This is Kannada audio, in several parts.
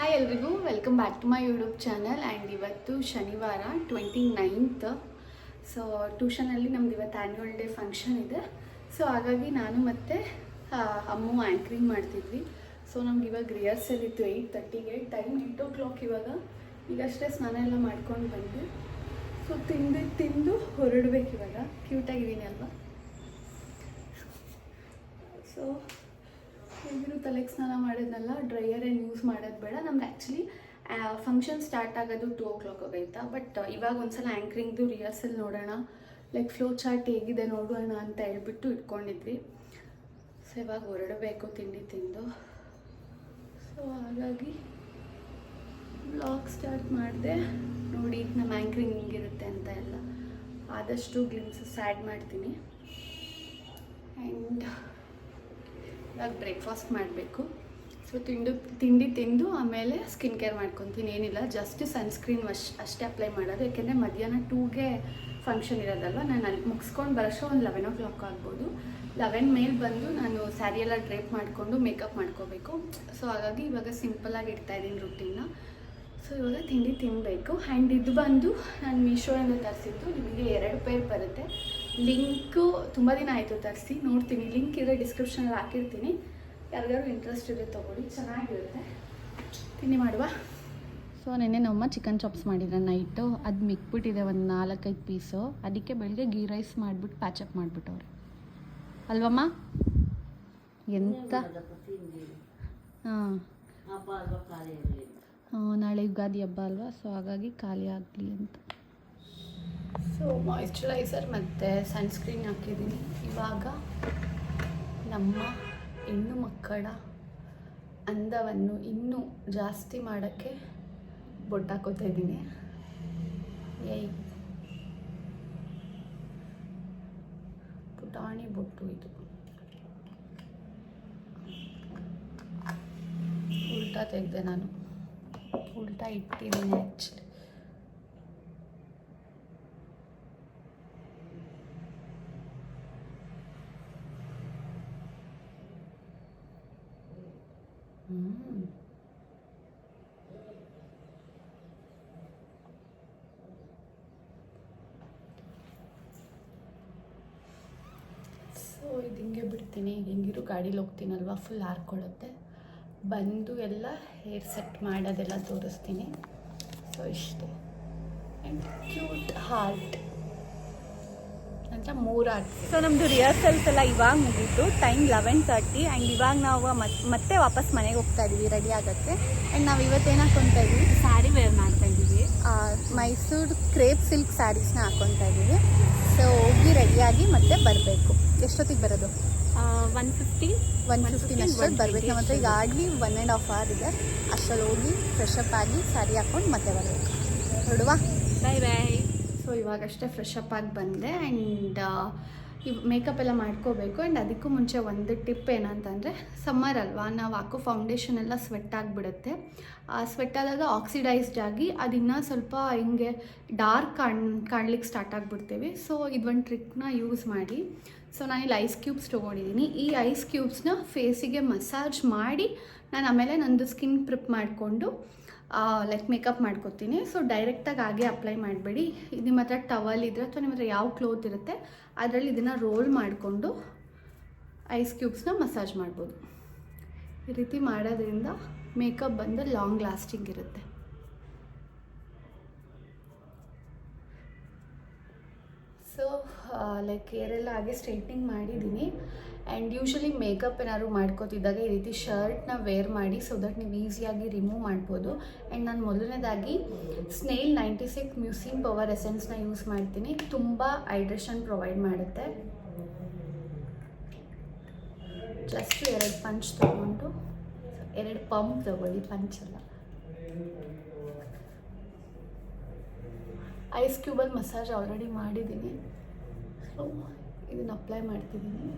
ಹಾಯ್ ಎಲ್ರಿಗೂ welcome back to my YouTube channel. And ಇವತ್ತು ಶನಿವಾರ 29th. ಸೊ ಟ್ಯೂಷನಲ್ಲಿ ನಮ್ದು ಇವತ್ತು ಆ್ಯನ್ಯುವಲ್ ಡೇ ಫಂಕ್ಷನ್ ಇದೆ. ಸೊ ಹಾಗಾಗಿ ನಾನು ಮತ್ತು ಅಮ್ಮು ಆ್ಯಂಕ್ರಿಂಗ್ ಮಾಡ್ತಿದ್ವಿ. ಸೊ ನಮ್ಗೆ ಇವಾಗ ರಿಹರ್ಸಲ್ ಇತ್ತು 8:30ಗೆ. ಟೈಮ್ 8 o'clock ಇವಾಗ. ಈಗಷ್ಟೇ ಸ್ನಾನ ಎಲ್ಲ ಮಾಡ್ಕೊಂಡು ಬಂದು ಸೊ ತಿಂದು ಹೊರಡ್ಬೇಕು ಇವಾಗ. ಕ್ಯೂಟಾಗಿದ್ದೀನಿ ಅಲ್ವಾ? ಸೊ ಹೇಗಿರು ತಲೆಗೆ ಸ್ನಾನ ಮಾಡೋದನ್ನೆಲ್ಲ ಡ್ರೈಯರ್ ಏನು ಯೂಸ್ ಮಾಡೋದು ಬೇಡ. ನಮ್ಗೆ ಆ್ಯಕ್ಚುಲಿ ಫಂಕ್ಷನ್ ಸ್ಟಾರ್ಟ್ ಆಗೋದು 2 o'clock ಆಗೈತಾ. ಬಟ್ ಇವಾಗ ಒಂದ್ಸಲ ಆ್ಯಂಕ್ರಿಂಗ್ದು ರಿಹರ್ಸಲ್ ನೋಡೋಣ, ಲೈಕ್ ಫ್ಲೋ ಚಾರ್ಟ್ ಹೇಗಿದೆ ನೋಡೋಣ ಅಂತ ಹೇಳ್ಬಿಟ್ಟು ಇಟ್ಕೊಂಡಿದ್ವಿ. ಸೊ ಇವಾಗ ಹೊರಡಬೇಕು ತಿಂಡಿ ತಿಂದು. ಸೊ ಹಾಗಾಗಿ ಬ್ಲಾಗ್ ಸ್ಟಾರ್ಟ್ ಮಾಡಿದೆ. ನೋಡಿ ನಮ್ಮ ಆ್ಯಂಕ್ರಿಂಗ್ ಹಿಂಗಿರುತ್ತೆ ಅಂತ ಎಲ್ಲ ಆದಷ್ಟು ಗ್ಲಿಮ್ಸಸ್ ಆ್ಯಡ್ ಮಾಡ್ತೀನಿ. ಆ್ಯಂಡ್ ಇವಾಗ ಬ್ರೇಕ್ಫಾಸ್ಟ್ ಮಾಡಬೇಕು. ಸೊ ತಿಂಡಿ ತಿಂದು ಆಮೇಲೆ ಸ್ಕಿನ್ ಕೇರ್ ಮಾಡ್ಕೊತೀನಿ. ಏನಿಲ್ಲ, ಜಸ್ಟ್ ಸನ್ಸ್ಕ್ರೀನ್ ಅಷ್ಟೇ ಅಪ್ಲೈ ಮಾಡೋದು. ಯಾಕೆಂದರೆ ಮಧ್ಯಾಹ್ನ 2ಗೆ ಫಂಕ್ಷನ್ ಇರೋದಲ್ವ. ನಾನು ಅಲ್ಲಿ ಮುಗಿಸ್ಕೊಂಡು ಬರೋಷ್ಟು ಒಂದು 11 o'clock ಆಗ್ಬೋದು. 11 ಮೇಲೆ ಬಂದು ನಾನು ಸ್ಯಾರಿ ಎಲ್ಲ ಡ್ರೇಪ್ ಮಾಡಿಕೊಂಡು ಮೇಕಪ್ ಮಾಡ್ಕೋಬೇಕು. ಸೊ ಹಾಗಾಗಿ ಇವಾಗ ಸಿಂಪಲ್ಲಾಗಿ ಇಡ್ತಾಯಿದ್ದೀನಿ ರುಟೀನ್ನ. ಸೊ ಇವಾಗ ತಿಂಡಿ ತಿನ್ನಬೇಕು. ಆ್ಯಂಡ್ ಇದು ಬಂದು ನಾನು ಮೀಶೋಯಿಂದ ತರಿಸಿದ್ದು. ನಿಮಗೆ 2 ಪೇರ್ ಬರುತ್ತೆ. ಲಿಂಕು ತುಂಬ ದಿನ ಆಯಿತು ತರಿಸಿ, ನೋಡ್ತೀನಿ. ಲಿಂಕ್ ಇದ್ರೆ ಡಿಸ್ಕ್ರಿಪ್ಷನಲ್ಲಿ ಹಾಕಿರ್ತೀನಿ. ಯಾರಿಗಾರು ಇಂಟ್ರೆಸ್ಟ್ ಇದ್ರೆ ತೊಗೊಳ್ಳಿ, ಚೆನ್ನಾಗಿರುತ್ತೆ. ತಿಂಡಿ ಮಾಡುವ. ಸೊ ನೆನ್ನೆ ನಮ್ಮಮ್ಮ ಚಿಕನ್ ಚಾಪ್ಸ್ ಮಾಡಿದ್ರೆ ನೈಟು, ಅದು ಮಿಕ್ಬಿಟ್ಟಿದೆ ಒಂದು 4-5 ಪೀಸು. ಅದಕ್ಕೆ ಬೆಳಗ್ಗೆ ಗೀ ರೈಸ್ ಮಾಡಿಬಿಟ್ಟು ಪ್ಯಾಚಪ್ ಮಾಡಿಬಿಟ್ಟವ್ರೆ ಅಲ್ವಮ್ಮ? ಎಂತ ಹಾಂ ನಾಳೆ ಯುಗಾದಿ ಹಬ್ಬ ಅಲ್ವಾ, ಸೊ ಹಾಗಾಗಿ ಖಾಲಿ ಆಗಲಿ ಅಂತ. ಸೊ ಮಾಯಿಶ್ಚರೈಸರ್ ಮತ್ತು ಸನ್ಸ್ಕ್ರೀನ್ ಹಾಕಿದ್ದೀನಿ. ಇವಾಗ ನಮ್ಮ ಹೆಣ್ಣು ಮಕ್ಕಳ ಅಂದವನ್ನು ಇನ್ನೂ ಜಾಸ್ತಿ ಮಾಡೋಕ್ಕೆ ಬೊಟ್ಟು ಹಾಕೋತಾ ಇದ್ದೀನಿ. ಪುಟಾಣಿ ಬೊಟ್ಟು ಇದು. ಉಲ್ಟಾ ತೆಗೆದೆ ನಾನು, ಉಲ್ಟಾ ಇಟ್ಟಿದ್ದೀನಿ ಆ್ಯಕ್ಚುಲಿ. ಸೊ ಇದು ಹಿಂಗೆ ಬಿಡ್ತೀನಿ. ಹೆಂಗಿರು ಗಾಡೀಲಿ ಹೋಗ್ತೀನಲ್ವ, ಫುಲ್ ಹಾರ್ಕೊಳ್ಳುತ್ತೆ. ಬಂದು ಎಲ್ಲ ಹೇರ್ ಸೆಟ್ ಮಾಡೋದೆಲ್ಲ ತೋರಿಸ್ತೀನಿ. ಸೊ ಇಷ್ಟೇ. ಆ್ಯಂಡ್ ಕ್ಯೂಟ್ ಹಾರ್ಟ್ ಅಂತ 3 ಹಾರ್ಟ್. ಸೊ ನಮ್ಮದು ರಿಹರ್ಸಲ್ಸ್ ಎಲ್ಲ ಇವಾಗ ಮುಗೀತು. ಟೈಮ್ 11:30. ಆ್ಯಂಡ್ ಇವಾಗ ನಾವು ಮತ್ತೆ ವಾಪಸ್ ಮನೆಗೆ ಹೋಗ್ತಾ ಇದ್ದೀವಿ ರೆಡಿ ಆಗೋಕ್ಕೆ. ಆ್ಯಂಡ್ ನಾವು ಇವತ್ತೇನು ಹಾಕ್ಕೊತಾ ಇದ್ದೀವಿ, ಸ್ಯಾರಿ ವೇರ್ ಮಾಡ್ತಾ ಇದ್ದೀವಿ. ಮೈಸೂರು ಕ್ರೇಪ್ ಸಿಲ್ಕ್ ಸ್ಯಾರೀಸ್ನ ಹಾಕ್ಕೊತಾ ಇದ್ದೀವಿ. ಸೊ ಹೋಗಿ ರೆಡಿಯಾಗಿ ಮತ್ತೆ ಬರಬೇಕು. ಎಷ್ಟೊತ್ತಿಗೆ ಬರೋದು? 1:15 ಅಷ್ಟೊತ್ತು ಬರಬೇಕು. ನಮ್ಮ ಹತ್ರ ಈಗ ಆಡ್ಲಿ 1.5 hour ಇದೆ. ಅಷ್ಟರಲ್ಲಿ ಹೋಗಿ ಫ್ರೆಶ್ ಅಪ್ ಆಗಿ ಸ್ಯಾರಿ ಹಾಕ್ಕೊಂಡು ಮತ್ತೆ ಬರಬೇಕು. ಹೊರಡುವ. ಬಾಯ್ ಬಾಯ್. ಸೊ ಇವಾಗಷ್ಟೇ ಫ್ರೆಶ್ ಅಪ್ ಆಗಿ ಬಂದೆ. ಆ್ಯಂಡ್ ಮೇಕಪ್ ಎಲ್ಲ ಮಾಡ್ಕೋಬೇಕು. ಆ್ಯಂಡ್ ಅದಕ್ಕೂ ಮುಂಚೆ ಒಂದು ಟಿಪ್ ಏನಂತಂದರೆ, ಸಮ್ಮರ್ ಅಲ್ವಾ, ನಾವು ಹಾಕೋ ಫೌಂಡೇಶನ್ ಎಲ್ಲ ಸ್ವೆಟ್ ಆಗಿಬಿಡುತ್ತೆ. ಸ್ವೆಟ್ ಆದಾಗ ಆಕ್ಸಿಡೈಸ್ಡ್ ಆಗಿ ಅದಿನ್ನೂ ಸ್ವಲ್ಪ ಹಿಂಗೆ ಡಾರ್ಕ್ ಕಾಣ್ಲಿಕ್ಕೆ ಸ್ಟಾರ್ಟ್ ಆಗಿಬಿಡ್ತೀವಿ. ಸೊ ಇದೊಂದು ಟ್ರಿಕ್ನ ಯೂಸ್ ಮಾಡಿ. ಸೊ ನಾನಿಲ್ಲಿ ಐಸ್ ಕ್ಯೂಬ್ಸ್ ತೊಗೊಂಡಿದ್ದೀನಿ. ಈ ಐಸ್ ಕ್ಯೂಬ್ಸ್ನ ಫೇಸಿಗೆ ಮಸಾಜ್ ಮಾಡಿ ನಾನು ಆಮೇಲೆ ನಂದು ಸ್ಕಿನ್ ಪ್ರಿಪ್ ಮಾಡಿಕೊಂಡು ಲೈಕ್ ಮೇಕಪ್ ಮಾಡ್ಕೊತೀನಿ. ಸೊ ಡೈರೆಕ್ಟಾಗಿ ಹಾಗೆ ಅಪ್ಲೈ ಮಾಡಬೇಡಿ. ನಿಮ್ಮ ಹತ್ರ ಟವಲ್ ಇದ್ದರೆ ಅಥವಾ ನಿಮ್ಮ ಹತ್ರ ಯಾವ ಕ್ಲೋತ್ ಇರುತ್ತೆ ಅದರಲ್ಲಿ ಇದನ್ನು ರೋಲ್ ಮಾಡಿಕೊಂಡು ಐಸ್ ಕ್ಯೂಬ್ಸ್ನ ಮಸಾಜ್ ಮಾಡ್ಬೋದು. ಈ ರೀತಿ ಮಾಡೋದ್ರಿಂದ ಮೇಕಪ್ ಬಂದು ಲಾಂಗ್ ಲಾಸ್ಟಿಂಗ್ ಇರುತ್ತೆ. ಸೊ ಲೈಕ್ ಏರೆಲ್ಲ ಹಾಗೆ ಸ್ಟ್ರೈಟ್ನಿಂಗ್ ಮಾಡಿದ್ದೀನಿ. ಆ್ಯಂಡ್ ಯೂಶ್ವಲಿ ಮೇಕಪ್ ಏನಾದ್ರು ಮಾಡ್ಕೋತಿದ್ದಾಗ ಈ ರೀತಿ ಶರ್ಟ್ನ ವೇರ್ ಮಾಡಿ, ಸೊ ದಟ್ ನೀವು ಈಸಿಯಾಗಿ ರಿಮೂವ್ ಮಾಡ್ಬೋದು. ಆ್ಯಂಡ್ ನಾನು ಮೊದಲನೇದಾಗಿ ಸ್ನೇಲ್ 96 ಮ್ಯೂಸಿಂಗ್ ಪವರ್ ಎಸೆನ್ಸ್ನ ಯೂಸ್ ಮಾಡ್ತೀನಿ. ತುಂಬ ಹೈಡ್ರೇಷನ್ ಪ್ರೊವೈಡ್ ಮಾಡುತ್ತೆ. ಜಸ್ಟ್ 2 ಪಂಚ್ ತೊಗೊಂಡು, 2 ಪಂಪ್ ತೊಗೊಳ್ಳಿ, ಪಂಚಲ್ಲ. ಐಸ್ ಕ್ಯೂಬಲ್ಲಿ ಮಸಾಜ್ ಆಲ್ರೆಡಿ ಮಾಡಿದ್ದೀನಿ. ಸೊ ಇದನ್ನು ಅಪ್ಲೈ ಮಾಡ್ತಿದ್ದೀನಿ.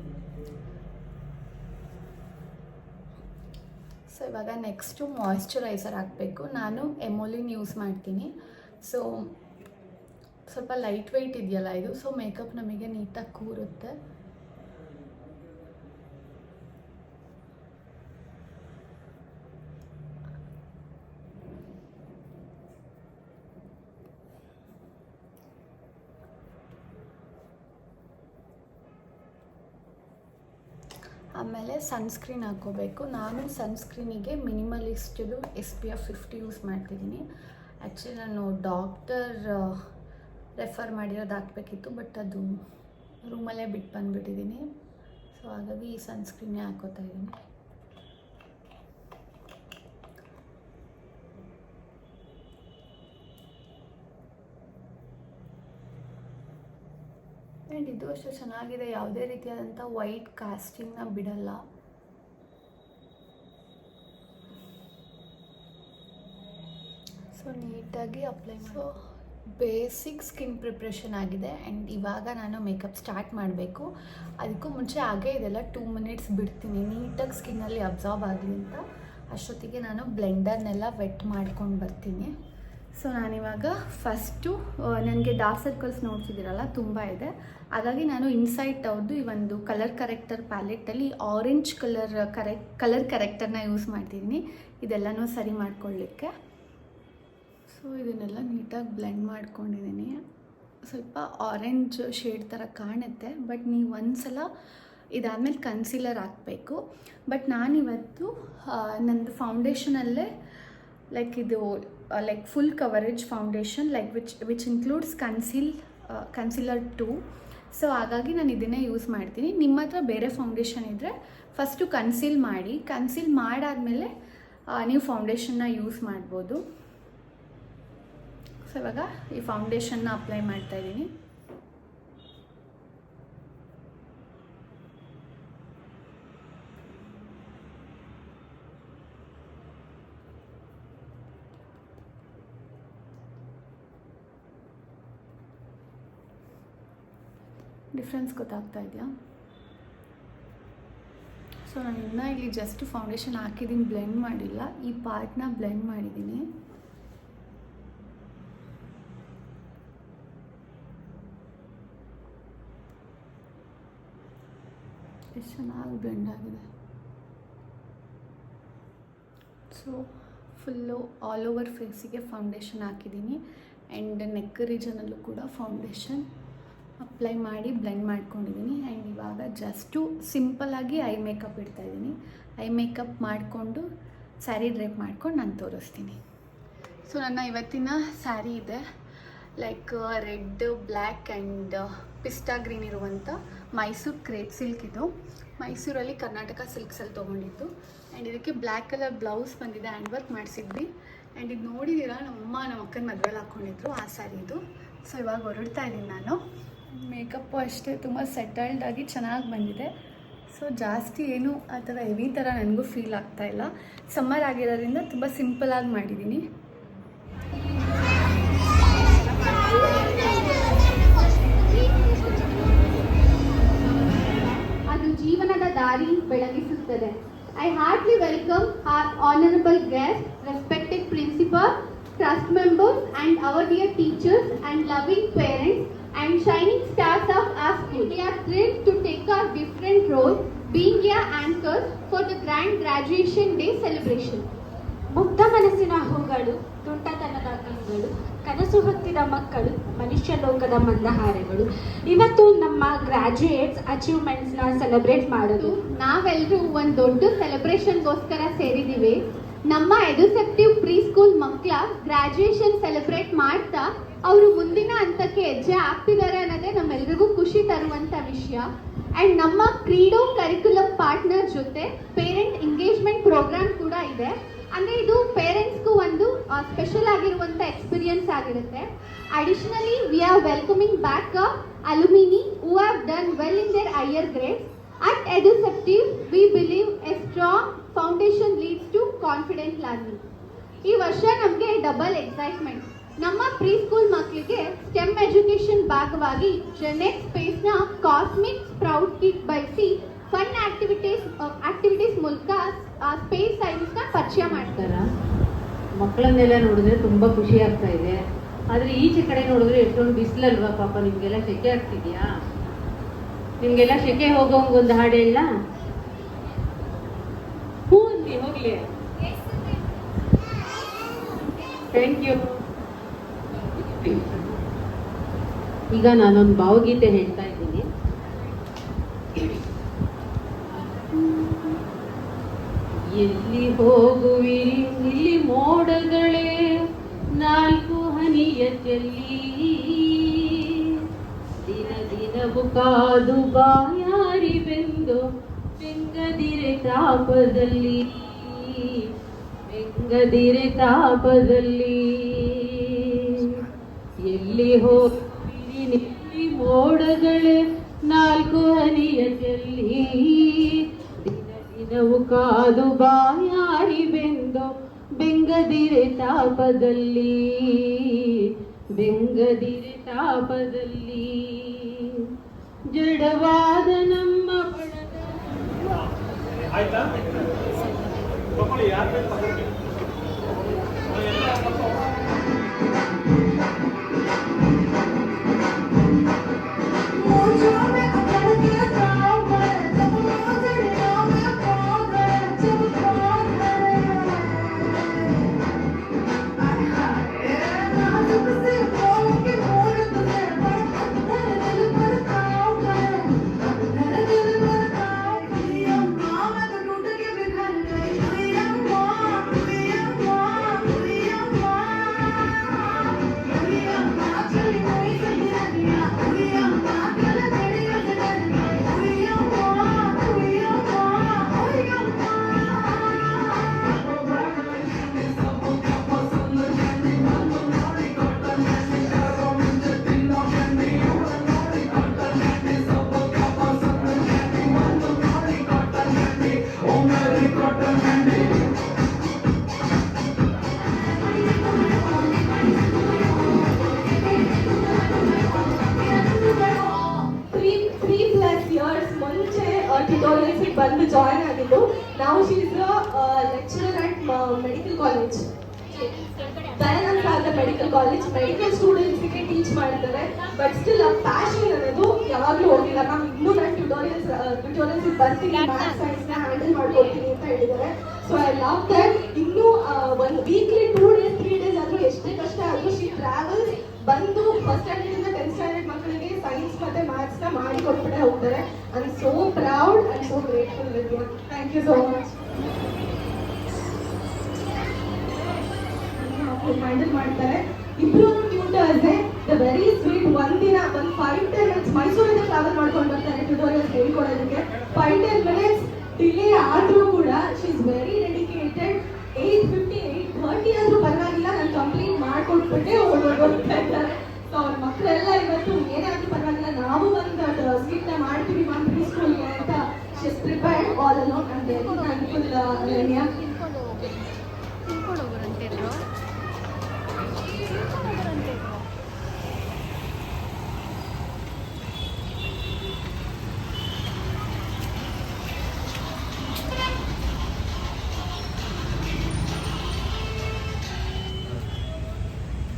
ಸೊ ಇವಾಗ ನೆಕ್ಸ್ಟು ಮಾಯಿಶ್ಚರೈಸರ್ ಹಾಕಬೇಕು. ನಾನು ಎಮೋಲಿನ್ ಯೂಸ್ ಮಾಡ್ತೀನಿ. ಸೊ ಸ್ವಲ್ಪ ಲೈಟ್ ವೆಯ್ಟ್ ಇದೆಯಲ್ಲ ಇದು, ಸೊ ಮೇಕಪ್ ನಮಗೆ ನೀಟಾಗಿ ಕೂರುತ್ತೆ. ಆಮೇಲೆ ಸನ್ಸ್ಕ್ರೀನ್ ಹಾಕ್ಕೋಬೇಕು. ನಾನು ಸನ್ಸ್ಕ್ರೀನಿಗೆ ಮಿನಿಮಲಿಸ್ಟ್ದು SPF 50 ಯೂಸ್ ಮಾಡ್ತಿದ್ದೀನಿ. ಆ್ಯಕ್ಚುಲಿ ನಾನು ಡಾಕ್ಟರ್ ರೆಫರ್ ಮಾಡಿರೋದು ಹಾಕಬೇಕಿತ್ತು, ಬಟ್ ಅದು ರೂಮಲ್ಲೇ ಬಿಟ್ಟು ಬಂದುಬಿಟ್ಟಿದ್ದೀನಿ. ಸೊ ಹಾಗಾಗಿ ಈ ಸನ್ಸ್ಕ್ರೀನೇ ಹಾಕೋತಾ ಇದ್ದೀನಿ. ಆ್ಯಂಡ್ ಇದು ಅಷ್ಟು ಚೆನ್ನಾಗಿದೆ, ಯಾವುದೇ ರೀತಿಯಾದಂಥ ವೈಟ್ ಕಾಸ್ಟಿಂಗ್ನ ಬಿಡಲ್ಲ. ಸೊ ನೀಟಾಗಿ ಅಪ್ಲೈ ಮಾಡಿ. ಸೊ ಬೇಸಿಕ್ ಸ್ಕಿನ್ ಪ್ರಿಪ್ರೇಷನ್ ಆಗಿದೆ. ಆ್ಯಂಡ್ ಇವಾಗ ನಾನು ಮೇಕಪ್ ಸ್ಟಾರ್ಟ್ ಮಾಡಬೇಕು. ಅದಕ್ಕೂ ಮುಂಚೆ ಹಾಗೆ ಇದೆಲ್ಲ 2 ಮಿನಿಟ್ಸ್ ಬಿಡ್ತೀನಿ, ನೀಟಾಗಿ ಸ್ಕಿನ್ನಲ್ಲಿ ಅಬ್ಸಾರ್ಬ್ ಆಗಲಿ ಅಂತ. ಅಷ್ಟೊತ್ತಿಗೆ ನಾನು ಬ್ಲೆಂಡರ್ನೆಲ್ಲ ವೆಟ್ ಮಾಡ್ಕೊಂಡು ಬರ್ತೀನಿ. ಸೊ ನಾನಿವಾಗ ಫಸ್ಟು ನನಗೆ ಡಾರ್ಕ್ ಸರ್ಕಲ್ಸ್ ನೋಡ್ತಿದ್ದೀರಲ್ಲ ತುಂಬ ಇದೆ, ಹಾಗಾಗಿ ನಾನು ಇನ್ಸೈಟ್ ಅವ್ರದ್ದು ಈ ಒಂದು ಕಲರ್ ಕರೆಕ್ಟರ್ ಪ್ಯಾಲೆಟಲ್ಲಿ ಆರೆಂಜ್ ಕಲರ್ ಕರೆಕ್ಟರ್ನ ಯೂಸ್ ಮಾಡ್ತಿದ್ದೀನಿ ಇದೆಲ್ಲನೂ ಸರಿ ಮಾಡ್ಕೊಳ್ಳಿಕ್ಕೆ. ಸೊ ಇದನ್ನೆಲ್ಲ ನೀಟಾಗಿ ಬ್ಲೆಂಡ್ ಮಾಡ್ಕೊಂಡಿದ್ದೀನಿ. ಸ್ವಲ್ಪ ಆರೆಂಜ್ ಶೇಡ್ ಥರ ಕಾಣುತ್ತೆ, ಬಟ್ ನೀವು ಒಂದ್ಸಲ ಇದಾದಮೇಲೆ ಕನ್ಸೀಲರ್ ಹಾಕಬೇಕು. ಬಟ್ ನಾನಿವತ್ತು ನಂದು ಫೌಂಡೇಶನಲ್ಲೇ ಇದು full coverage foundation which includes concealer 2. So ಹಾಗಾಗಿ ನಾನು ಇದನ್ನೇ ಯೂಸ್ ಮಾಡ್ತೀನಿ. ನಿಮ್ಮ ಹತ್ರ ಬೇರೆ ಫೌಂಡೇಶನ್ ಇದ್ದರೆ ಫಸ್ಟು ಕನ್ಸೀಲ್ ಮಾಡಾದಮೇಲೆ ನೀವು ಫೌಂಡೇಶನ್ನ ಯೂಸ್ ಮಾಡ್ಬೋದು. ಸೊ ಇವಾಗ ಈ ಫೌಂಡೇಶನ್ನ ಅಪ್ಲೈ ಮಾಡ್ತಾಯಿದ್ದೀನಿ. ಡಿಫ್ರೆನ್ಸ್ ಗೊತ್ತಾಗ್ತಾ ಇದೆಯಾ? ಸೊ ನಾನು ಇನ್ನೂ ಇಲ್ಲಿ ಜಸ್ಟ್ ಫೌಂಡೇಶನ್ ಹಾಕಿದ್ದೀನಿ, ಬ್ಲೆಂಡ್ ಮಾಡಿಲ್ಲ. ಈ ಪಾರ್ಟ್ನ ಬ್ಲೆಂಡ್ ಮಾಡಿದ್ದೀನಿ. ಎಷ್ಟು ಚೆನ್ನಾಗಿ ಬ್ಲೆಂಡ್ ಆಗಿದೆ. ಸೊ ಫುಲ್ಲು ಆಲ್ ಓವರ್ ಫೇಸಿಗೆ ಫೌಂಡೇಶನ್ ಹಾಕಿದ್ದೀನಿ. ಆ್ಯಂಡ್ ನೆಕ್ ರೀಜನಲ್ಲೂ ಕೂಡ ಫೌಂಡೇಶನ್ ಅಪ್ಲೈ ಮಾಡಿ ಬ್ಲೆಂಡ್ ಮಾಡ್ಕೊಂಡಿದ್ದೀನಿ. ಆ್ಯಂಡ್ ಇವಾಗ ಜಸ್ಟು ಸಿಂಪಲ್ಲಾಗಿ ಐ ಮೇಕಪ್ ಇಡ್ತಾಯಿದ್ದೀನಿ. ಐ ಮೇಕಪ್ ಮಾಡಿಕೊಂಡು ಸ್ಯಾರಿ ಡ್ರೇಪ್ ಮಾಡ್ಕೊಂಡು ನಾನು ತೋರಿಸ್ತೀನಿ. ಸೊ ನನ್ನ ಇವತ್ತಿನ ಸ್ಯಾರಿ ಇದೆ red, black and pista green ಇರುವಂಥ ಮೈಸೂರು ಕ್ರೇಪ್ ಸಿಲ್ಕ್. ಇದು ಮೈಸೂರಲ್ಲಿ ಕರ್ನಾಟಕ ಸಿಲ್ಕ್ಸಲ್ಲಿ ತೊಗೊಂಡಿದ್ದು. ಆ್ಯಂಡ್ ಇದಕ್ಕೆ ಬ್ಲ್ಯಾಕ್ ಕಲರ್ ಬ್ಲೌಸ್ ಬಂದಿದೆ, ಹ್ಯಾಂಡ್ ವರ್ಕ್ ಮಾಡಿಸಿದ್ವಿ. ಆ್ಯಂಡ್ ಇದು ನೋಡಿದ್ದೀರಾ, ನಮ್ಮ ಅಕ್ಕನ ಮದುವೆಲಿ ಹಾಕ್ಕೊಂಡಿದ್ರು ಆ ಸ್ಯಾರಿ ಇದು. ಸೊ ಇವಾಗ ಹೊರಡ್ತಾ ಇದ್ದೀನಿ ನಾನು. ಮೇಕಪ್ಪು ಅಷ್ಟೇ ತುಂಬ ಸೆಟಲ್ಡಾಗಿ ಚೆನ್ನಾಗಿ ಬಂದಿದೆ. ಸೊ ಜಾಸ್ತಿ ಏನು ಆ ಥರ ಹೆವಿ ಥರ ನನಗೂ ಫೀಲ್ ಆಗ್ತಾಯಿಲ್ಲ. ಸಮ್ಮರ್ ಆಗಿರೋದ್ರಿಂದ ತುಂಬ ಸಿಂಪಲಾಗಿ ಮಾಡಿದ್ದೀನಿ. ಅದು ಜೀವನದ ದಾರಿ ಬೆಳಗಿಸುತ್ತದೆ. I heartily welcome our honorable guests, respected principal, trust members and our dear teachers and loving parents and shining stars of our school. We are thrilled to take our different roles being your anchors for the grand graduation day celebration. ಮುಗ್ಧ ಮನಸ್ಸಿನ ಹೂಗಳು, ತುಂಟತನದ ಕಂಗಳು, ಕನಸು ಹೊತ್ತಿದ ಮಕ್ಕಳು, ಮನುಷ್ಯ ಲೋಕದ ಮಂದಹಾರಗಳು. ಇವತ್ತು ನಮ್ಮ ಗ್ರಾಜ್ಯುಯೇಟ್ಸ್ ಅಚೀವ್ಮೆಂಟ್ಸ್ನ ಸೆಲೆಬ್ರೇಟ್ ಮಾಡೋದು. ನಾವೆಲ್ಲರೂ ಒಂದು ದೊಡ್ಡ ಸೆಲೆಬ್ರೇಷನ್ಗೋಸ್ಕರ ಸೇರಿದ್ದೀವಿ. ನಮ್ಮ ಎದುಸೆಪ್ಟಿವ್ ಪ್ರೀ ಸ್ಕೂಲ್ ಮಕ್ಕಳ ಗ್ರಾಜ್ಯುಯೇಷನ್ ಸೆಲೆಬ್ರೇಟ್ ಮಾಡ್ತಾ ಅವರು ಮುಂದಿನ ಹಂತಕ್ಕೆ ಹೆಜ್ಜೆ ಆಗ್ತಿದ್ದಾರೆ ಅನ್ನೋದೇ ನಮ್ಮೆಲ್ರಿಗೂ ಖುಷಿ ತರುವಂಥ ವಿಷಯ. ಆ್ಯಂಡ್ ನಮ್ಮ ಕ್ರೀಡೋ ಕರಿಕ್ಯುಲಮ್ ಪಾರ್ಟ್ನರ್ ಜೊತೆ ಪೇರೆಂಟ್ ಎಂಗೇಜ್ಮೆಂಟ್ ಪ್ರೋಗ್ರಾಮ್ ಕೂಡ ಇದೆ. ಅಂದರೆ ಇದು ಪೇರೆಂಟ್ಸ್ಗೂ ಒಂದು ಸ್ಪೆಷಲ್ ಆಗಿರುವಂಥ ಎಕ್ಸ್ಪೀರಿಯನ್ಸ್ ಆಗಿರುತ್ತೆ. Additionally we are welcoming back alumni who have done well in their higher grades. At EduCeptive, we believe a strong foundation leads to confident learning. ಈ ವರ್ಷ ನಮಗೆ ಡಬಲ್ ಎಕ್ಸೈಟ್ಮೆಂಟ್. ನಮ್ಮ ಪ್ರೀ ಸ್ಕೂಲ್ ಮಕ್ಕಳಿಗೆ ಸ್ಟೆಮ್ ಎಜುಕೇಶನ್ ಭಾಗವಾಗಿ ಜೆನೆಟ್ ಸ್ಪೇಸ್ನ ಕಾಸ್ಮಿಕ್ ಸ್ಪ್ರೌಟ್ ಕಿಟ್ ಬಳಸಿ ಫನ್ ಆಕ್ಟಿವಿಟೀಸ್ ಮೂಲಕ ಸ್ಪೇಸ್ ಸೈನ್ಸ್ನ ಪರಿಚಯ ಮಾಡ್ತಾರೆ. ಮಕ್ಕಳನ್ನೆಲ್ಲ ನೋಡಿದ್ರೆ ತುಂಬ ಖುಷಿ ಆಗ್ತಾ ಇದೆ. ಆದರೆ ಈಚೆ ಕಡೆ ನೋಡಿದ್ರೆ ಎಷ್ಟೊಂದು ಬಿಸಿಲಲ್ವಾ ಪಾಪ. ನಿಮಗೆಲ್ಲ ಸೆಕೆ ಆಗ್ತಿದೆಯಾ? ನಿಮಗೆಲ್ಲ ಸೆಕೆ ಹೋಗೋಂಗೊಂದು ಹಾಡು ಹೇಳ. ಹ್ಞೂ ಅಂತಿ ಹೋಗ್ಲಿ. Thank you. ಈಗ ನಾನೊಂದು ಭಾವಗೀತೆ ಹೇಳ್ತಾ ಇದ್ದೀನಿ. ಹೋಗುವಿರಿ ಇಲ್ಲಿ ಮೋಡಗಳೇ ನಾಲ್ಕು ಹನಿಯ ಚೆಲ್ಲಿ ದಿನ ದಿನವು ಕಾದು ಬಾಯಾರಿ ಬೆಂದು ಬೆಂಗದಿರೆ ತಾಪದಲ್ಲಿ ಎಲ್ಲಿ ಹೋಗುವಿರಿ ನಿಲ್ಲಿ ಮೋಡಗಳೇ ನಾಲ್ಕು ಹನಿಯ ಚೆಲ್ಲಿ ದಿನ ದಿನವು ಕಾದು ಬಾಯಾರಿ ಬೆಂದು ಬೆಂಗದಿರೆ ತಾಪದಲ್ಲಿ ಜಡವಾದ ನಮ್ಮ ಬಡದ ಆಯ್ತಾ ಮಕ್ಕಳು ಯಾರು ಟ್ಯುಟೋರಿಯಲ್ಸ್ ಬಂದು ಜಾಯ್ನ್ ಆಗಿದ್ದು. ನಾವು she is lecturer at medical college, Dayananda Sagar medical college. Medical ಸ್ಟೂಡೆಂಟ್ಸ್ಗೆ ಟೀಚ್ ಮಾಡ್ತಾರೆ, ಬಟ್ ಸ್ಟಿಲ್ ಆ ಪ್ಯಾಷನ್ ಅನ್ನೋದು ಯಾವಾಗಲೂ ಹೋಗಿಲ್ಲ. ನಾವು ಇನ್ನೂ ನಾನು ಟ್ಯುಟೋರಿಯಲ್ಸ್ ಬರ್ತೀನಿ, ಮ್ಯಾಥ್ಸ್ ಸೈನ್ಸ್ನ ಹ್ಯಾಂಡಲ್ ಮಾಡ್ಕೊಡ್ತೀನಿ ಅಂತ ಹೇಳಿದ್ದಾರೆ. So I love that. ಇನ್ನೂ ಒಂದು ವೀಕ್ಲಿ 2 days 3 days ಆದರೂ ಎಷ್ಟೇ ಕಷ್ಟ ಆದರೂ ಶಿ ಟ್ರಾವೆಲ್ಸ್ ಬಂದು ಫಸ್ಟ್ ಸ್ಟ್ಯಾಂಡರ್ಡಿಂದ 10th ಸ್ಟ್ಯಾಂಡರ್ಡ್ ಮಕ್ಕಳಿಗೆ ಸೈನ್ಸ್ ಮತ್ತೆ ಮ್ಯಾಥ್ಸ್ನ ಮಾಡಿ ಕೊಟ್ಬಿಟ್ಟೆ ಹೋಗ್ತಾರೆ. I am so proud and so grateful with you. Thank you so much. Handle ಮಾಡ್ತಾರೆ. ಇಬ್ರು ಟ್ಯೂಟರ್ಸ್ ದ ವೆರಿ ಸ್ವೀಟ್. ಒಂದಿನ ಒಂದು 5-10 minutes ಮೈಸೂರಿಂದ ಟ್ರಾವೆಲ್ ಮಾಡ್ಕೊಂಡು ಬರ್ತಾರೆ ಟ್ಯೂಟೋರಿಯಲ್ಸ್ ಹೇಳ್ಕೊಡೋದಕ್ಕೆ. 5-10 minutes ಡಿಲೇ ಆದರೂ ಕೂಡ ಶಿ ಇಸ್ ವೆರಿ ಡೆಡಿಕೇಟೆಡ್. 8:50 8:30 ಆದರೂ ಪರವಾಗಿಲ್ಲ, ನಾನು ಕಂಪ್ಲೀಟ್ ಮಾಡಿಕೊಟ್ಬಿಟ್ಟೆ ಹೋಗ್ತಾ ಇದ್ದಾರೆ. ಸೊ ಅವ್ರ ಮಕ್ಕಳೆಲ್ಲ ಇವತ್ತು ಏನೇ ಆದರೂ ಪರವಾಗಿಲ್ಲ, ನಾವು ಒಂದು ಸ್ಕಿಟ್ನ ಮಾಡ್ತೀವಿ ಮ್ಯಾಮ್ ಪ್ರೀ ಸ್ಕೂಲ್ಗೆ ಅಂತ she is prepared all alone. I am very thankful ಅನನ್ಯ.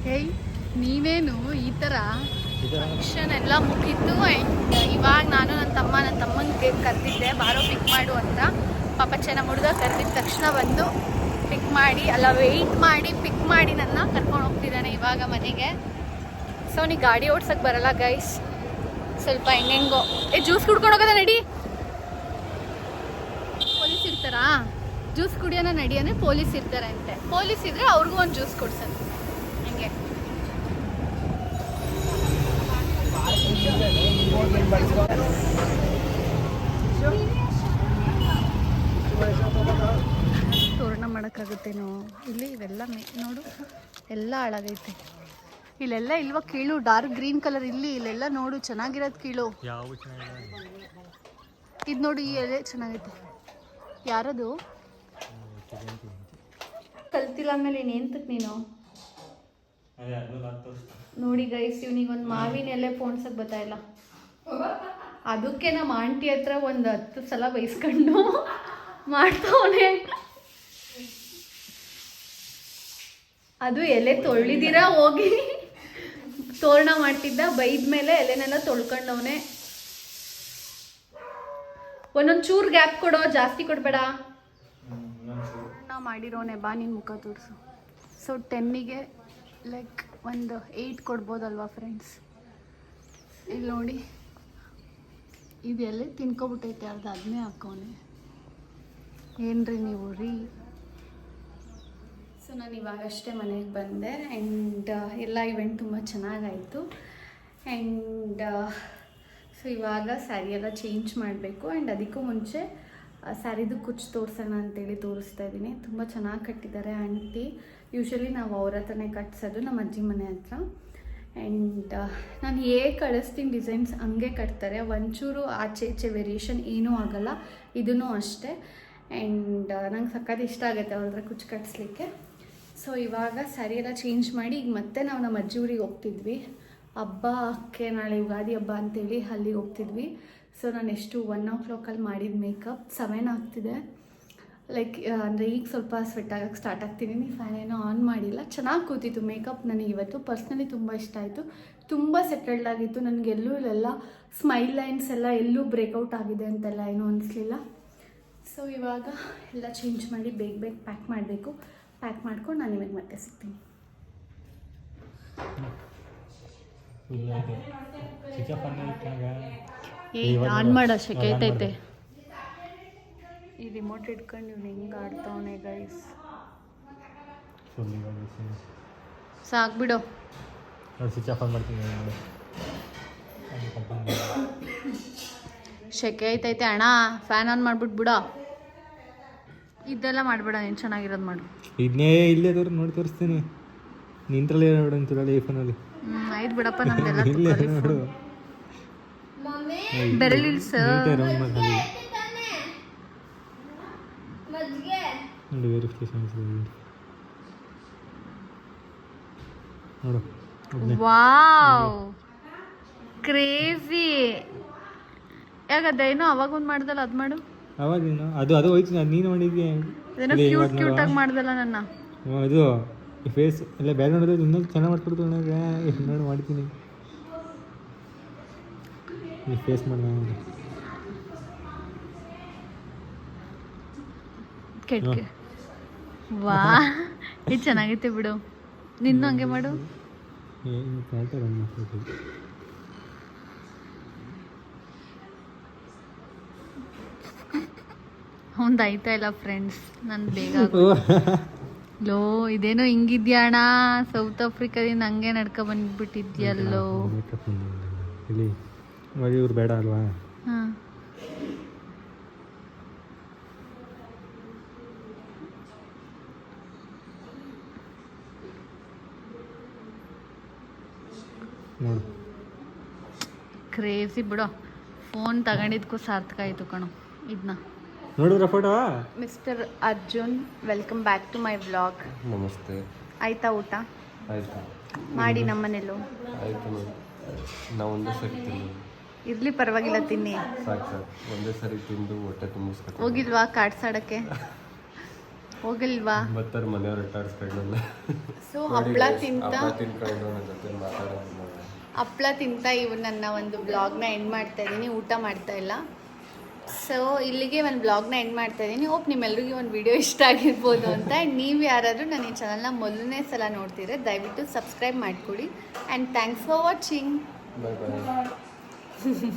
ಹೇಯ್, ನೀವೇನು ಈ ಥರ ಫಂಕ್ಷನ್ ಎಲ್ಲ ಮುಗಿತು. ಆ್ಯಂಡ್ ಇವಾಗ ನಾನು ನನ್ನ ತಮ್ಮನಿಗೆ ಕರೆದಿದ್ದೆ, ಬಾರೋ ಪಿಕ್ ಮಾಡು ಅಂತ. ಪಾಪ ನಮ್ಮ ಹುಡುಗ ಕರೆದಿದ್ದ ತಕ್ಷಣ ಬಂದು ಪಿಕ್ ಮಾಡಿ, ವೆಯ್ಟ್ ಮಾಡಿ ಪಿಕ್ ಮಾಡಿ ನನ್ನ ಕರ್ಕೊಂಡು ಹೋಗ್ತಿದ್ದಾನೆ ಇವಾಗ ಮನೆಗೆ. ಸೊ ನೀ ಗಾಡಿ ಓಡ್ಸೋಕ್ಕೆ ಬರಲ್ಲ ಗೈಸ್, ಸ್ವಲ್ಪ ಹೆಂಗೆಂಗೋ. ಜ್ಯೂಸ್ ಕುಡ್ಕೊಂಡು ಹೋಗೋದ ನಡಿ. ಪೊಲೀಸ್ ಇರ್ತಾರಾ? ಜ್ಯೂಸ್ ಕುಡಿಯೋಣ ನಡಿ ಅಂದರೆ ಪೊಲೀಸ್ ಇರ್ತಾರೆ ಅಂತೆ. ಪೊಲೀಸ್ ಇದ್ದರೆ ಅವ್ರಿಗೂ ಒಂದು ಜ್ಯೂಸ್ ಕೊಡ್ಸೋಣ ಹಂಗೆ. ತೋರಣ ಮಾಡೋಕ್ಕಾಗುತ್ತೇನೋ ಇಲ್ಲಿ? ಇವೆಲ್ಲ ನೋಡು, ಎಲ್ಲ ಹಾಳಾಗೈತೆ. ಇಲ್ಲೆಲ್ಲ ಇಲ್ವಾ ಕೀಳು? ಡಾರ್ಕ್ ಗ್ರೀನ್ ಕಲರ್ ಇಲ್ಲೆಲ್ಲ ನೋಡು, ಚೆನ್ನಾಗಿರೋದು ಕೀಳು. ಇದು ನೋಡಿ, ಈ ಎಲೆ ಚೆನ್ನಾಗೈತೆ. ಯಾರದು? ಕಲ್ತಿಲ್ಲ ಅಂದಮೇಲೆ ಇನ್ನೇಂತಕ್ಕೆ ನೀನು? ನೋಡಿ ಗೈಸ್, ಇವನಿಗೆ ಒಂದು ಮಾವಿನ ಎಲೆ ಪೋಣ್ಸಕ್ಕೆ ಬರ್ತಾಯಿಲ್ಲ. ಅದಕ್ಕೆ ನಮ್ಮ ಆಂಟಿ ಹತ್ರ ಒಂದು 10 ಸಲ ಬೈಸ್ಕೊಂಡು ಮಾಡ್ತವನೆ. ಅದು ಎಲೆ ತೊಳ್ಳಿದಿರ ಹೋಗಿ ತೋರಣ ಮಾಡ್ತಿದ್ದ, ಬೈದ ಮೇಲೆ ಎಲೆನೆಲ್ಲ ತೊಳ್ಕೊಂಡವನೆ. ಒಂದೊಂದು ಚೂರು ಗ್ಯಾಪ್ ಕೊಡೋ, ಜಾಸ್ತಿ ಕೊಡಬೇಡ. ನಾವು ಮಾಡಿರೋನೆ, ಬಾ ನಿನ್ನ ಮುಖ ತೋರಿಸು. ಸೊ 10ಗೆ ಲೈಕ್ ಒಂದು 8 ಕೊಡ್ಬೋದಲ್ವಾ ಫ್ರೆಂಡ್ಸ್? ಇಲ್ಲಿ ನೋಡಿ, ಇದೆಲ್ಲ ತಿನ್ಕೊಬಿಟ್ಟೈತೆ, ಅದನ್ನೇ ಹಾಕೋನೆ. ಏನ್ರಿ ನೀವು ರೀ? ಸೊ ನಾನು ಇವಾಗಷ್ಟೇ ಮನೆಗೆ ಬಂದೆ ಆ್ಯಂಡ್ ಎಲ್ಲ ಇವೆಂಟ್ ತುಂಬ ಚೆನ್ನಾಗಾಯಿತು ಆ್ಯಂಡ್ ಸೊ ಇವಾಗ ಸ್ಯಾರಿ ಎಲ್ಲ ಚೇಂಜ್ ಮಾಡಬೇಕು ಆ್ಯಂಡ್ ಅದಕ್ಕೂ ಮುಂಚೆ ಸ್ಯಾರಿದು ಕುಚ್ಚು ತೋರಿಸೋಣ ಅಂತೇಳಿ ತೋರಿಸ್ತಾ ಇದ್ದೀನಿ. ತುಂಬ ಚೆನ್ನಾಗಿ ಕಟ್ಟಿದ್ದಾರೆ ಆಂಟಿ. ಯೂಶ್ವಲಿ ನಾವು ಅವ್ರ ಹತ್ರನೇ ಕಟ್ಸೋದು, ನಮ್ಮ ಅಜ್ಜಿ ಮನೆ ಹತ್ರ. ಆ್ಯಂಡ್ ನಾನು ಹೇಗೆ ಕಳಿಸ್ತೀನಿ ಡಿಸೈನ್ಸ್ ಹಂಗೆ ಕಟ್ತಾರೆ, ಒಂಚೂರು ಆಚೆ ಈಚೆ ವೇರಿಯೇಷನ್ ಏನೂ ಆಗೋಲ್ಲ. ಇದೂ ಅಷ್ಟೇ. ಆ್ಯಂಡ್ ನಂಗೆ ಸಖತ್ ಇಷ್ಟ ಆಗುತ್ತೆ ಅವ್ರ ಹತ್ರ ಕುಚ್ಚು ಕಟ್ಸ್ಲಿಕ್ಕೆ. ಸೊ ಇವಾಗ ಸ್ಯಾರಿ ಎಲ್ಲ ಚೇಂಜ್ ಮಾಡಿ ಈಗ ಮತ್ತೆ ನಾವು ನಮ್ಮ ಅಜ್ಜಿ ಊರಿಗೆ ಹೋಗ್ತಿದ್ವಿ. ಹಬ್ಬಕ್ಕೆ ನಾಳೆ ಯುಗಾದಿ ಹಬ್ಬ ಅಂತೇಳಿ ಅಲ್ಲಿಗೆ ಹೋಗ್ತಿದ್ವಿ. ಸೊ ನಾನು ಎಷ್ಟು 1 o'clock ಮಾಡಿದ ಮೇಕಪ್ 7 ಆಗ್ತಿದೆ. ಲೈಕ್ ಅಂದರೆ ಈಗ ಸ್ವಲ್ಪ ಸ್ವೆಟ್ ಆಗೋಕ್ಕೆ ಸ್ಟಾರ್ಟ್ ಆಗ್ತಿದ್ದೀನಿ. ಫ್ಯಾನ್ ಏನೋ ಆನ್ ಮಾಡಿಲ್ಲ. ಚೆನ್ನಾಗಿ ಕೂತಿತ್ತು ಮೇಕಪ್. ನನಗೆ ಇವತ್ತು ಪರ್ಸ್ನಲಿ ತುಂಬ ಇಷ್ಟ ಆಯಿತು. ತುಂಬ ಸೆಟಲ್ಡ್ ಆಗಿತ್ತು. ನನಗೆಲ್ಲೂ ಇಲ್ಲೆಲ್ಲ ಸ್ಮೈಲ್ ಲೈನ್ಸ್ ಎಲ್ಲ ಎಲ್ಲೂ ಬ್ರೇಕೌಟ್ ಆಗಿದೆ ಅಂತೆಲ್ಲ ಏನೂ ಅನಿಸ್ಲಿಲ್ಲ. ಸೊ ಇವಾಗ ಎಲ್ಲ ಚೇಂಜ್ ಮಾಡಿ ಬೇಗ ಪ್ಯಾಕ್ ಮಾಡಬೇಕು. ಪ್ಯಾಕ್ ಮಾಡ್ಕೊಂಡು ನಾನು ನಿಮಗೆ ಮತ್ತೆ ಸಿಗ್ತೀನಿ. ಆನ್ ಮಾಡೋ ಶೆಕೆ ಐತೈತೆ. ಈ ರಿಮೋಟ್ ಇಟ್ಕೊಂಡು ಇವ್ನು ಹೆಂಗೆ ಆಡ್ತಾವನೆ ಗೈಸ್. ಸಾಕ್ಬಿಡು. ಸ್ವಿಚ್ ಆಫ್ ಮಾಡ್ತೀನಿ. ಶೆಕೆ ಐತೈತೆ ಅಣ್ಣ. ಫ್ಯಾನ್ ಆನ್ ಮಾಡ್ಬಿಟ್ಟು ಬಿಡೋ. ಇದೆಲ್ಲ ಮಾಡಬೇಡ, ನೀನು ಚೆನ್ನಾಗಿರೋದು ಮಾಡು. ಇದನ್ನೇ ಇಲ್ಲೇ ನೋಡಿ ತೋರಿಸ್ತೀನಿ. ನಿಂತ್ರಲ್ಲೇ ನೋಡು ಅಂತೀರಲ್ಲ ಈ ಫೋನಲ್ಲಿ. ಆಯ್ತು ಬಿಡಪ್ಪ, ನಮ್ದೆಲ್ಲ ನೋಡು ಬೆರಳಿಲ್ಸ ನೋಡಿ ವೆರಿಫಿಕೇಶನ್ ನೋಡು. Wow crazy. ಯಾಕದೇನೋ ಅವಾಗ ಒಂದು ಮಾಡ್ದಲ್ಲ, ಅದು ಮಾಡು. ಅವಾಗೇನು ಅದು ಹೋಯ್ತು. ಅದು ನೀನು ಮಾಡಿದ್ಯಾ? ಏನೋ ಕ್ಯೂಟ್ ಆಗಿ ಮಾಡ್ದಲ್ಲ ನನ್ನ. ಇದು ಫೇಸ್ ಎಲ್ಲ ಬ್ಯಾಗ್ ನೋಡಿದ್ರೆ ಇನ್ನೊಂದು ಚೆನ್ನಾಗಿ ಮಾಡ್ಕೊಡ್ತು. ನೋಡಿ ಮಾಡ್ತೀನಿ. ಈ ಫೇಸ್ ಮಾಡಿ ಕೆಟ್ಕೆ. ವಾ ಇದು ಚೆನ್ನಾಗೈತೆ ಬಿಡು. ನಿನ್ನೂ ಹಂಗೆ ಮಾಡು. ಒಂದು ಆಯ್ತಾ ಇಲ್ಲ ಫ್ರೆಂಡ್ಸ್. ನಾನು ಬೇಗ ಲೋ ಇದೇನೋ ಹಿಂಗಿದ್ಯಾ ಅಣ್ಣ. ಸೌತ್ ಆಫ್ರಿಕಾದಿಂದ ಹಂಗೆ ನಡ್ಕೊ ಬಂದ್ಬಿಟ್ಟಿದ್ಯಲ್ಲೋ. ಇಲ್ಲಿ ಇವ್ರು ಬೇಡ ಅಲ್ವಾ? ಹಾಂ ನೋಡು. ಕ್ರೇಜಿ ಬಿಡೋ. ಫೋನ್ ತಗೊಂಡಿದ್ಕೂ ಸಾರ್ಥಕ ಆಯಿತು ಕಣೋ. ಇದನ್ನ ನೋಡಿದ್ರ photo? Mister Arjun, welcome back to my vlog. ನಮಸ್ತೆ. ಆಯ್ತಾ ಊಟ? ಆಯಿತು ಮಾಡಿ ನಮ್ಮನೇಲೂ ಆಯಿತು. ನಾವು ಒಂದೇ ಸರಿ ತಿಂದು ಇರ್ಲಿ ಪರವಾಗಿಲ್ಲ, ತಿನ್ನಿ. ಸಾಕು ಒಂದೇ ಸರಿ ತಿಂದು ಹೊಟ್ಟೆ ತುಂಬಿಸ್ಕೊತೀವಿ. ಹೋಗಿಲ್ವಾ ಕಾಡ್ಸಾಡಕ್ಕೆ? ಹೋಗಿಲ್ವಾ? ಬರ್ತಾರೆ ಮನೆಯವ್ರು ಇಟ್ಟಾಡ್ಸ್ಕೊಂಡಲ್ಲ. ಸೊ ಹಪ್ಪಳ ತಿಂತ ತಿನ್ಕೊಂಡು ನನ್ನ ಜೊತೆ ಮಾತಾಡೋದು. ಹಪ್ಪಳ ತಿಂತ ನನ್ನ ಒಂದು ಬ್ಲಾಗ್ನ ಎಂಡ್ ಮಾಡ್ತಾ ಇದ್ದೀನಿ. ಊಟ ಮಾಡ್ತಾ ಇಲ್ಲ. ಸೊ ಇಲ್ಲಿಗೆ ಒಂದು ಬ್ಲಾಗ್ನ ಎಂಡ್ ಮಾಡ್ತಾ ಇದ್ದೀನಿ. ಹೋಪ್ ನಿಮ್ಮೆಲ್ಲರಿಗೂ ಒಂದು ವಿಡಿಯೋ ಇಷ್ಟ ಆಗಿರ್ಬೋದು ಅಂತ. ಆ್ಯಂಡ್ ನೀವು ಯಾರಾದರೂ ನನ್ನ ಈ ಚಾನಲ್ನ ಮೊದಲನೇ ಸಲ ನೋಡ್ತಿದ್ರೆ ದಯವಿಟ್ಟು ಸಬ್ಸ್ಕ್ರೈಬ್ ಮಾಡಿಕೊಡಿ. And thanks for watching. Bye bye.